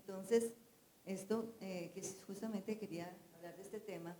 Entonces, esto que justamente quería hablar de este tema,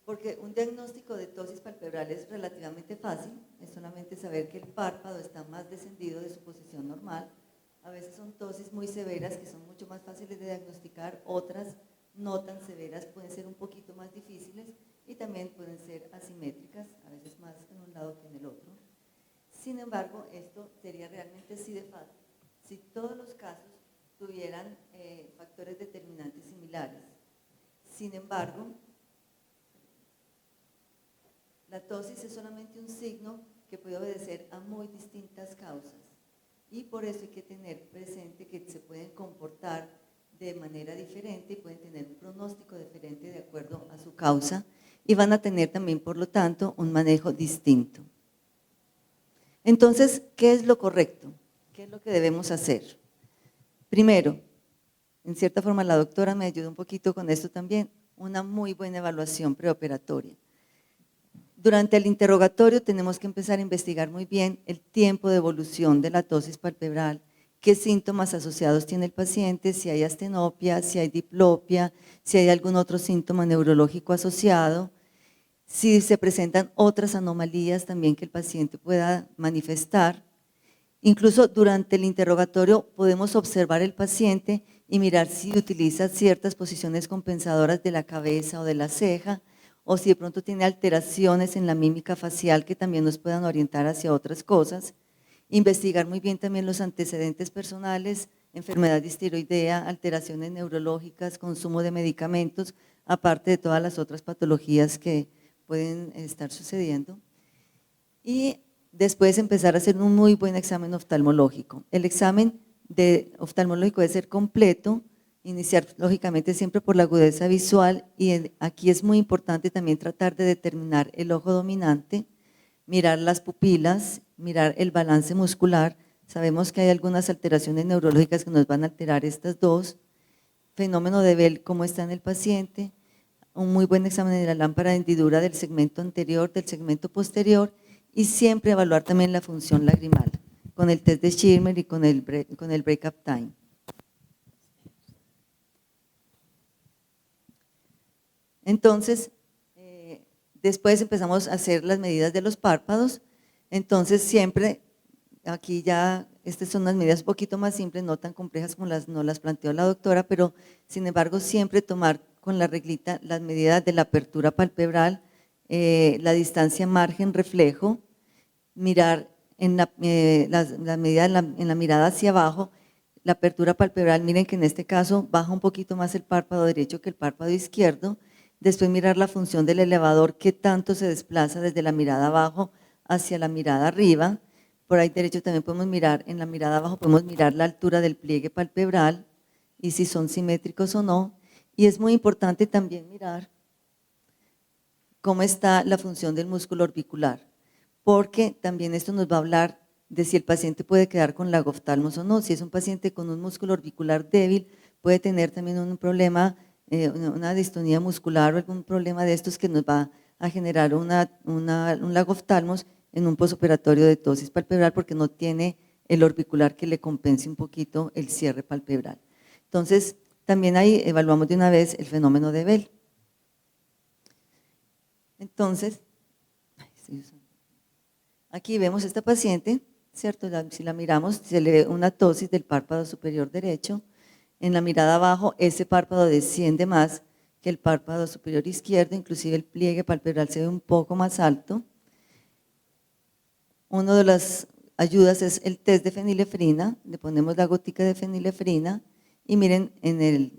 porque un diagnóstico de tosis palpebral es relativamente fácil, es solamente saber que el párpado está más descendido de su posición normal. A veces son tosis muy severas que son mucho más fáciles de diagnosticar, otras no tan severas pueden ser un poquito más difíciles y también pueden ser asimétricas, a veces más en un lado que en el otro. Sin embargo, esto sería realmente así de fácil si todos los casos tuvieran factores determinantes similares. Sin embargo, la tosis es solamente un signo que puede obedecer a muy distintas causas y por eso hay que tener presente que se pueden comportar de manera diferente y pueden tener un pronóstico diferente de acuerdo a su causa y van a tener también, por lo tanto, un manejo distinto. Entonces, ¿qué es lo correcto? ¿Qué es lo que debemos hacer? Primero, en cierta forma la doctora me ayudó un poquito con esto también, una muy buena evaluación preoperatoria. Durante el interrogatorio tenemos que empezar a investigar muy bien el tiempo de evolución de la tosis palpebral, qué síntomas asociados tiene el paciente, si hay astenopia, si hay diplopia, si hay algún otro síntoma neurológico asociado, si se presentan otras anomalías también que el paciente pueda manifestar. Incluso durante el interrogatorio podemos observar el paciente y mirar si utiliza ciertas posiciones compensadoras de la cabeza o de la ceja, o si de pronto tiene alteraciones en la mímica facial que también nos puedan orientar hacia otras cosas. Investigar muy bien también los antecedentes personales, enfermedad tiroidea, alteraciones neurológicas, consumo de medicamentos, aparte de todas las otras patologías que pueden estar sucediendo. Y después empezar a hacer un muy buen examen oftalmológico. El examen oftalmológico debe ser completo, iniciar lógicamente siempre por la agudeza visual y aquí es muy importante también tratar de determinar el ojo dominante, mirar las pupilas, mirar el balance muscular. Sabemos que hay algunas alteraciones neurológicas que nos van a alterar estas dos. Fenómeno de Bell, cómo está en el paciente, un muy buen examen de la lámpara de hendidura del segmento anterior, del segmento posterior y siempre evaluar también la función lagrimal con el test de Schirmer y con el break-up time. Entonces, después empezamos a hacer las medidas de los párpados. Entonces, siempre, aquí ya, estas son unas medidas un poquito más simples, no tan complejas como nos las planteó la doctora, pero sin embargo, siempre tomar con la reglita las medidas de la apertura palpebral, la distancia margen-reflejo, mirar en la medida en la mirada hacia abajo, la apertura palpebral, miren que en este caso baja un poquito más el párpado derecho que el párpado izquierdo. Después mirar la función del elevador, qué tanto se desplaza desde la mirada abajo hacia la mirada arriba. Por ahí derecho también podemos mirar, en la mirada abajo podemos mirar la altura del pliegue palpebral y si son simétricos o no. Y es muy importante también mirar cómo está la función del músculo orbicular, porque también esto nos va a hablar de si el paciente puede quedar con lagoftalmos o no. Si es un paciente con un músculo orbicular débil, puede tener también un problema, una distonía muscular o algún problema de estos que nos va a generar un lagoftalmos en un posoperatorio de tosis palpebral porque no tiene el orbicular que le compense un poquito el cierre palpebral. Entonces, también ahí evaluamos de una vez el fenómeno de Bell. Entonces, aquí vemos a esta paciente, ¿cierto? Si la miramos, se le ve una tosis del párpado superior derecho. En la mirada abajo, ese párpado desciende más que el párpado superior izquierdo, inclusive el pliegue palpebral se ve un poco más alto. Una de las ayudas es el test de fenilefrina, le ponemos la gotica de fenilefrina y miren,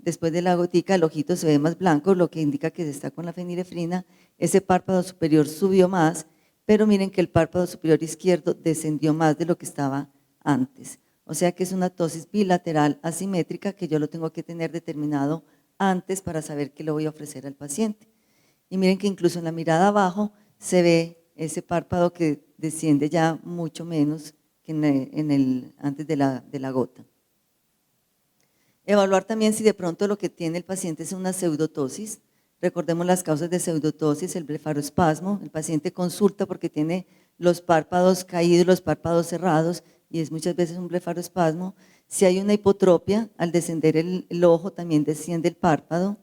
después de la gotica el ojito se ve más blanco, lo que indica que está con la fenilefrina, ese párpado superior subió más, pero miren que el párpado superior izquierdo descendió más de lo que estaba antes. O sea que es una tosis bilateral asimétrica que yo lo tengo que tener determinado antes para saber qué le voy a ofrecer al paciente. Y miren que incluso en la mirada abajo se ve ese párpado que desciende ya mucho menos que antes de la gota. Evaluar también si de pronto lo que tiene el paciente es una pseudotosis. Recordemos las causas de pseudotosis, el blefaroespasmo. El paciente consulta porque tiene los párpados caídos, los párpados cerrados y es muchas veces un blefaroespasmo. Si hay una hipotropia, al descender el ojo también desciende el párpado,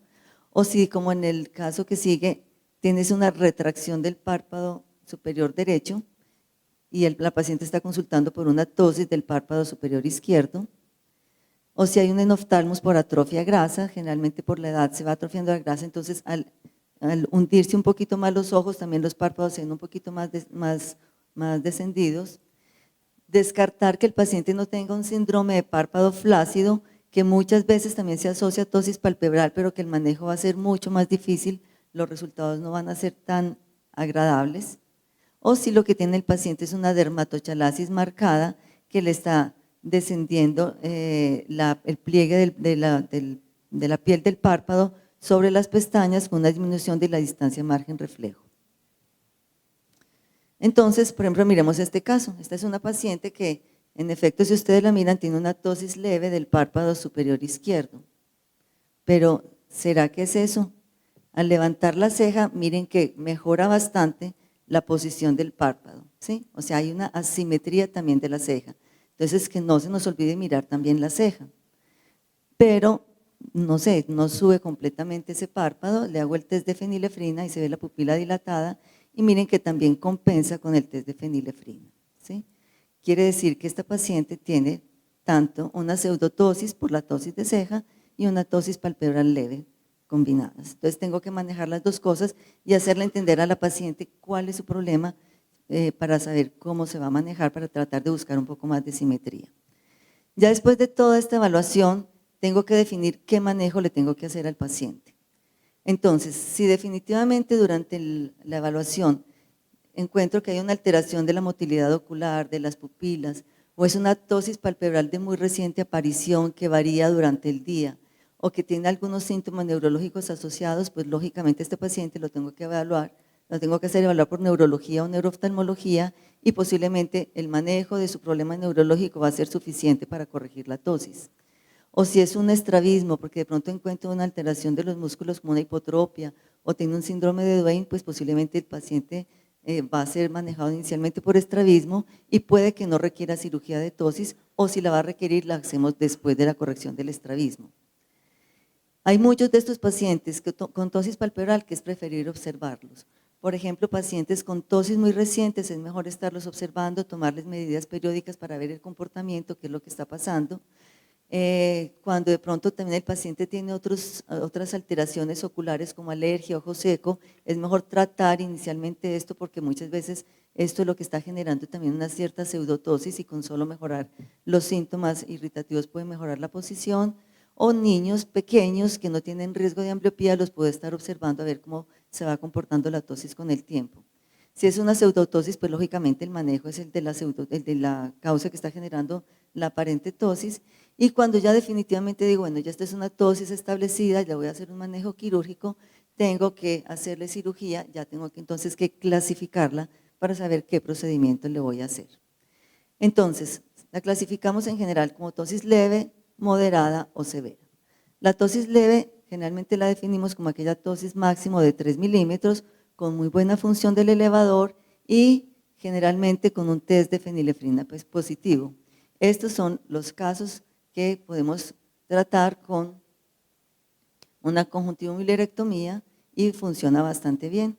o si, como en el caso que sigue, tienes una retracción del párpado superior derecho y la paciente está consultando por una ptosis del párpado superior izquierdo, o si hay un enoftalmos por atrofia grasa, generalmente por la edad se va atrofiando la grasa, entonces al hundirse un poquito más los ojos, también los párpados se ven un poquito más descendidos. Descartar que el paciente no tenga un síndrome de párpado flácido, que muchas veces también se asocia a ptosis palpebral, pero que el manejo va a ser mucho más difícil, los resultados no van a ser tan agradables. O si lo que tiene el paciente es una dermatochalasis marcada, que le está descendiendo el pliegue de la piel del párpado sobre las pestañas con una disminución de la distancia margen reflejo. Entonces, por ejemplo, miremos este caso. Esta es una paciente que, en efecto, si ustedes la miran, tiene una ptosis leve del párpado superior izquierdo. Pero, ¿será que es eso? Al levantar la ceja, miren que mejora bastante la posición del párpado, ¿sí? O sea, hay una asimetría también de la ceja. Entonces, que no se nos olvide mirar también la ceja. Pero, no sé, no sube completamente ese párpado, le hago el test de fenilefrina y se ve la pupila dilatada, y miren que también compensa con el test de fenilefrina, ¿sí? Quiere decir que esta paciente tiene tanto una pseudotosis por la tosis de ceja y una tosis palpebral leve combinadas. Entonces tengo que manejar las dos cosas y hacerle entender a la paciente cuál es su problema para saber cómo se va a manejar, para tratar de buscar un poco más de simetría. Ya después de toda esta evaluación, tengo que definir qué manejo le tengo que hacer al paciente. Entonces, si definitivamente durante la evaluación encuentro que hay una alteración de la motilidad ocular, de las pupilas, o es una ptosis palpebral de muy reciente aparición que varía durante el día, o que tiene algunos síntomas neurológicos asociados, pues lógicamente este paciente lo tengo que evaluar, lo tengo que hacer evaluar por neurología o neurooftalmología, y posiblemente el manejo de su problema neurológico va a ser suficiente para corregir la ptosis. O si es un estrabismo, porque de pronto encuentro una alteración de los músculos como una hipotropia, o tiene un síndrome de Duane, pues posiblemente el paciente va a ser manejado inicialmente por estrabismo y puede que no requiera cirugía de ptosis, o si la va a requerir la hacemos después de la corrección del estrabismo. Hay muchos de estos pacientes con tosis palpebral que es preferible observarlos. Por ejemplo, pacientes con tosis muy recientes es mejor estarlos observando, tomarles medidas periódicas para ver el comportamiento, qué es lo que está pasando. Cuando de pronto también el paciente tiene otras alteraciones oculares como alergia, ojo seco, es mejor tratar inicialmente esto porque muchas veces esto es lo que está generando también una cierta pseudotosis y con solo mejorar los síntomas irritativos puede mejorar la posición. O niños pequeños que no tienen riesgo de ambliopía los puedo estar observando a ver cómo se va comportando la tosis con el tiempo. Si es una pseudotosis, pues lógicamente el manejo es el de la causa que está generando la aparente tosis. Y cuando ya definitivamente digo, bueno, ya esta es una tosis establecida, ya voy a hacer un manejo quirúrgico, tengo que hacerle cirugía, ya tengo que entonces que clasificarla para saber qué procedimiento le voy a hacer. Entonces, la clasificamos en general como tosis leve, moderada o severa. La tosis leve generalmente la definimos como aquella tosis máximo de 3 milímetros con muy buena función del elevador y generalmente con un test de fenilefrina pues, positivo. Estos son los casos que podemos tratar con una conjuntivomilectomía y funciona bastante bien.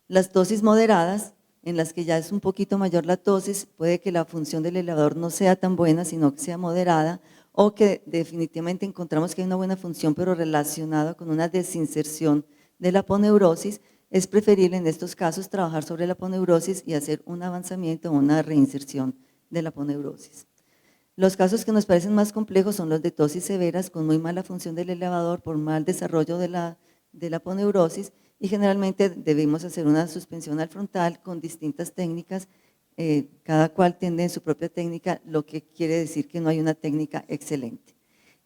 Las tosis moderadas, en las que ya es un poquito mayor la tosis, puede que la función del elevador no sea tan buena, sino que sea moderada, o que definitivamente encontramos que hay una buena función, pero relacionada con una desinserción de la aponeurosis. Es preferible en estos casos trabajar sobre la aponeurosis y hacer un avanzamiento o una reinserción de la aponeurosis. Los casos que nos parecen más complejos son los de tosis severas con muy mala función del elevador por mal desarrollo de la aponeurosis, y generalmente debemos hacer una suspensión al frontal con distintas técnicas, cada cual tiene su propia técnica, lo que quiere decir que no hay una técnica excelente.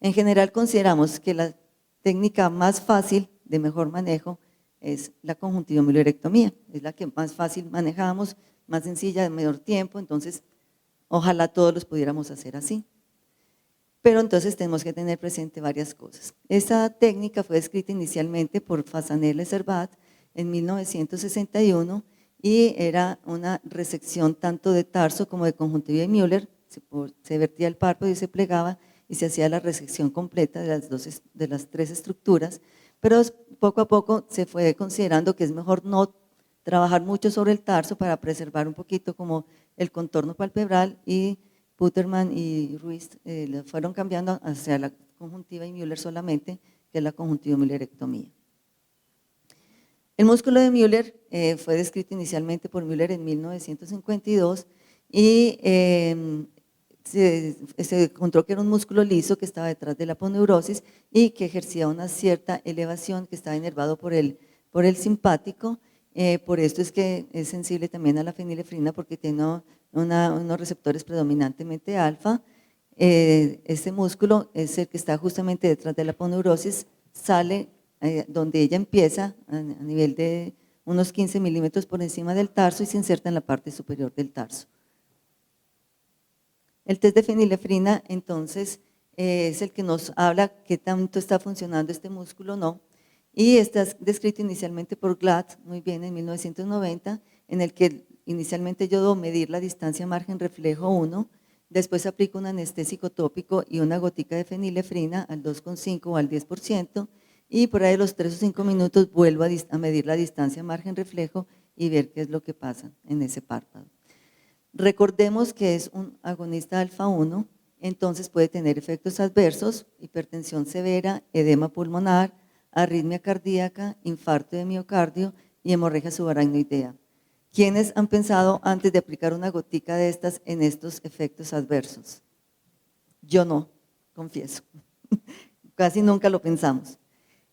En general consideramos que la técnica más fácil de mejor manejo es la conjuntivomilectomía, es la que más fácil manejamos, más sencilla, de menor tiempo, entonces ojalá todos los pudiéramos hacer así. Pero entonces tenemos que tener presente varias cosas. Esta técnica fue descrita inicialmente por Fasanel Servat en 1961 y era una resección tanto de tarso como de conjuntiva de Müller, se vertía el párpado y se plegaba, y se hacía la resección completa de las tres estructuras, pero poco a poco se fue considerando que es mejor no trabajar mucho sobre el tarso para preservar un poquito como el contorno palpebral, y Puterman y Ruiz lo fueron cambiando hacia la conjuntiva y Müller solamente, que es la conjuntivo-müllerectomía. El músculo de Müller fue descrito inicialmente por Müller en 1952 y se encontró que era un músculo liso que estaba detrás de la aponeurosis y que ejercía una cierta elevación, que estaba inervado por el simpático. Por esto es que es sensible también a la fenilefrina, porque tiene unos receptores predominantemente alfa. Este músculo es el que está justamente detrás de la aponeurosis, sale donde ella empieza a nivel de unos 15 milímetros por encima del tarso y se inserta en la parte superior del tarso. El test de fenilefrina, entonces, es el que nos habla qué tanto está funcionando este músculo o no, y está descrito inicialmente por Glatt, muy bien, en 1990, en el que inicialmente yo debo medir la distancia margen reflejo 1, después aplico un anestésico tópico y una gotica de fenilefrina al 2,5 o al 10%, y por ahí a los 3 o 5 minutos vuelvo a medir la distancia margen reflejo y ver qué es lo que pasa en ese párpado. Recordemos que es un agonista alfa 1, entonces puede tener efectos adversos, hipertensión severa, edema pulmonar, arritmia cardíaca, infarto de miocardio y hemorragia subaracnoidea. ¿Quiénes han pensado antes de aplicar una gotica de estas en estos efectos adversos? Yo no, confieso. Casi nunca lo pensamos.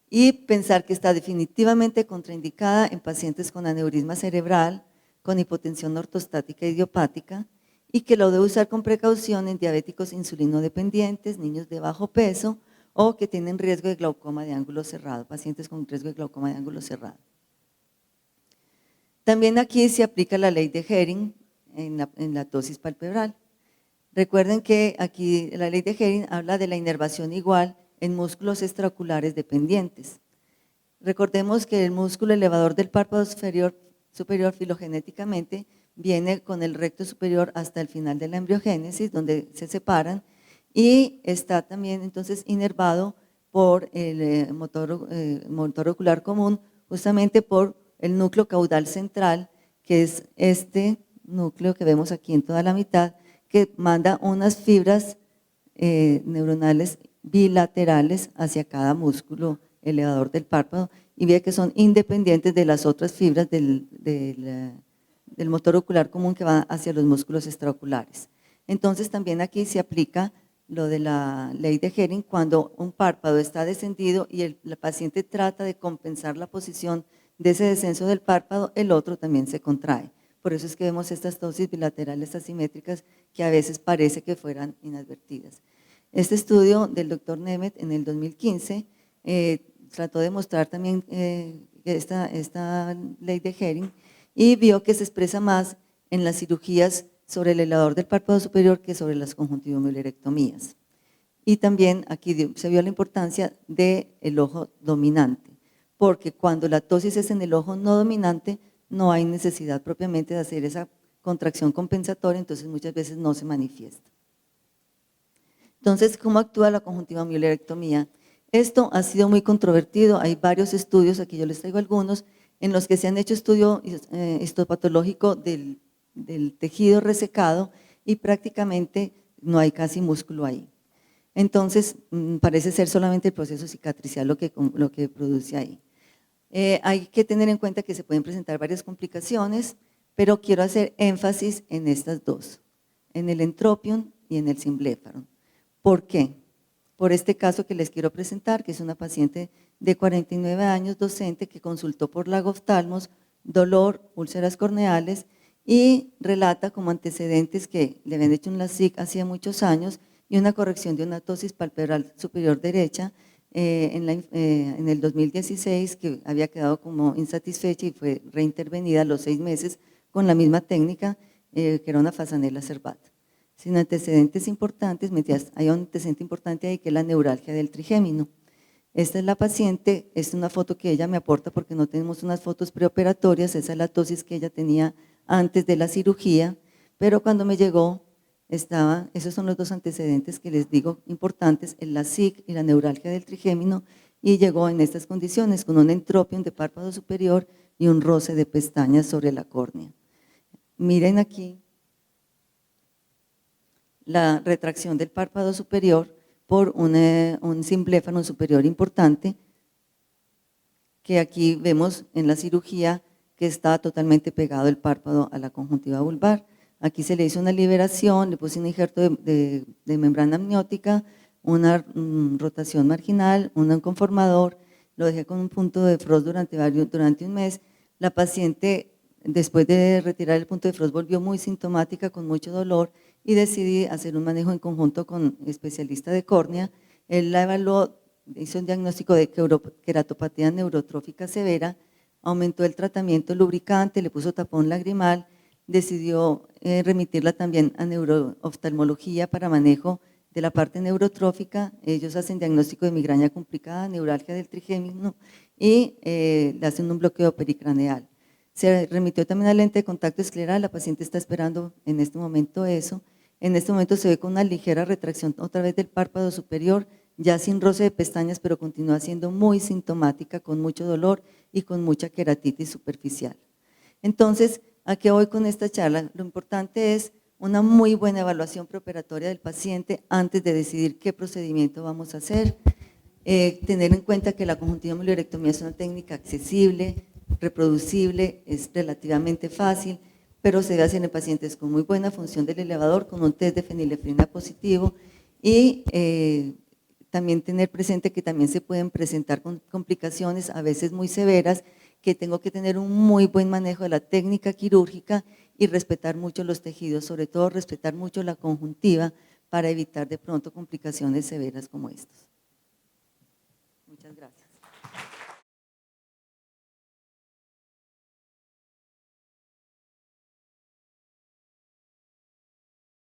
Y pensar que está definitivamente contraindicada en pacientes con aneurisma cerebral, con hipotensión ortostática idiopática, y que lo debe usar con precaución en diabéticos insulinodependientes, niños de bajo peso o que tienen riesgo de glaucoma de ángulo cerrado, pacientes con riesgo de glaucoma de ángulo cerrado. También aquí se aplica la ley de Hering en la ptosis palpebral. Recuerden que aquí la ley de Hering habla de la inervación igual en músculos extraoculares dependientes. Recordemos que el músculo elevador del párpado superior filogenéticamente viene con el recto superior hasta el final de la embriogénesis, donde se separan, y está también entonces inervado por el motor ocular común, justamente por el núcleo caudal central, que es este núcleo que vemos aquí en toda la mitad, que manda unas fibras neuronales bilaterales hacia cada músculo elevador del párpado, y ve que son independientes de las otras fibras del motor ocular común que va hacia los músculos extraoculares. Entonces también aquí se aplica lo de la ley de Hering cuando un párpado está descendido y el paciente trata de compensar la posición de ese descenso del párpado, el otro también se contrae. Por eso es que vemos estas ptosis bilaterales asimétricas que a veces parece que fueran inadvertidas. Este estudio del doctor Nemeth en el 2015 trató de mostrar también esta ley de Hering y vio que se expresa más en las cirugías sobre el elevador del párpado superior que sobre las conjuntivomülerectomías. Y también aquí se vio la importancia del ojo dominante, porque cuando la ptosis es en el ojo no dominante, no hay necesidad propiamente de hacer esa contracción compensatoria, entonces muchas veces no se manifiesta. Entonces, ¿cómo actúa la conjuntivomülerectomía? Esto ha sido muy controvertido, hay varios estudios, aquí yo les traigo algunos, en los que se han hecho estudio histopatológico del tejido resecado y prácticamente no hay casi músculo ahí. Entonces, parece ser solamente el proceso cicatricial lo que produce ahí. Hay que tener en cuenta que se pueden presentar varias complicaciones, pero quiero hacer énfasis en estas dos, en el entropion y en el symblepharon. ¿Por qué? Por este caso que les quiero presentar, que es una paciente de 49 años, docente, que consultó por lagoftalmos, dolor, úlceras corneales, y relata como antecedentes que le habían hecho un LASIK hacía muchos años y una corrección de una ptosis palpebral superior derecha en el 2016, que había quedado como insatisfecha y fue reintervenida a los 6 meses con la misma técnica, que era una Fasanella cervata. Sin antecedentes importantes, hay un antecedente importante ahí que es la neuralgia del trigémino. Esta es la paciente, esta es una foto que ella me aporta porque no tenemos unas fotos preoperatorias, esa es la ptosis que ella tenía antes de la cirugía, pero cuando me llegó esos son los dos antecedentes que les digo importantes, el LASIK y la neuralgia del trigémino, y llegó en estas condiciones con un entropium de párpado superior y un roce de pestañas sobre la córnea. Miren aquí la retracción del párpado superior por un simbléfano superior importante, que aquí vemos en la cirugía que está totalmente pegado el párpado a la conjuntiva vulvar. Aquí se le hizo una liberación, le puse un injerto de membrana amniótica, una rotación marginal, un conformador, lo dejé con un punto de Frost durante un mes. La paciente, después de retirar el punto de Frost, volvió muy sintomática, con mucho dolor, y decidí hacer un manejo en conjunto con especialista de córnea. Él la evaluó, hizo un diagnóstico de queratopatía neurotrófica severa, aumentó el tratamiento lubricante, le puso tapón lagrimal, decidió remitirla también a neurooftalmología para manejo de la parte neurotrófica. Ellos hacen diagnóstico de migraña complicada, neuralgia del trigémino, y le hacen un bloqueo pericraneal. Se remitió también a lente de contacto escleral, la paciente está esperando en este momento eso. En este momento se ve con una ligera retracción otra vez del párpado superior, ya sin roce de pestañas, pero continúa siendo muy sintomática, con mucho dolor y con mucha queratitis superficial. Entonces, ¿a qué voy con esta charla? Lo importante es una muy buena evaluación preoperatoria del paciente antes de decidir qué procedimiento vamos a hacer. Tener en cuenta que la conjuntiva miliarectomía es una técnica accesible, reproducible, es relativamente fácil, pero se debe hacer en pacientes con muy buena función del elevador, con un test de fenilefrina positivo, y también tener presente que también se pueden presentar con complicaciones a veces muy severas, que tengo que tener un muy buen manejo de la técnica quirúrgica y respetar mucho los tejidos, sobre todo respetar mucho la conjuntiva para evitar de pronto complicaciones severas como estas. Muchas gracias.